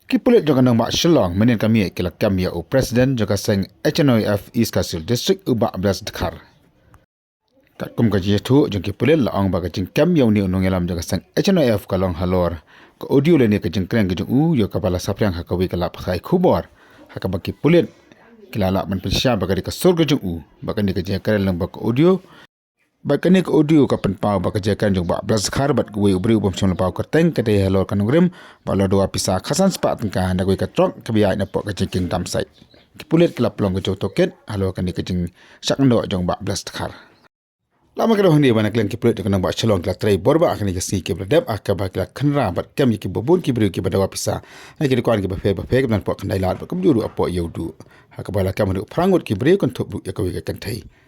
Kipulit juga nang mak Shillong menen kami kila kami o presiden juga seng HNOF East Castle District ubak Bles Dkhar. Kat kum ka jitu jeng kipulit la ong baga jeng kami ni unong elam juga seng HNOF kalong halor. Ko audio le ni ka jeng kreng ka jeng yo kapala sapriang hakawi kala pakai kubor. Haka baki pulit kila la man Pisa baga di ka sur ka jeng baga ni ka jeng kreng lang bak audio. Baik ni ke audio kapan pau bak kerjakan jong bak Bles Dkhar bat gue ubri ubam chong pau kerteng ke deh halor kanungrim balo dua Pisa khasan sepat tengka anda gue ke Trok ke biak napok ke jengking Damsite. Kipulit kelap pelong ke jong toket halor kan di ke jeng syakndo jong bak Bles Dkhar. Lama kena hindi banyak yang kipulit dengan bak chalong kelak tray borba akan di si kibradep akaba kelak kenra bat kem yiki bobun kibri ki Dawa Pisa. Ai ki kuan ki ba fe dan pok kendai lat ba kemjuru apo yaudu. Akaba la kam ru prangut kibri kon tok bu yakawi ke kentai.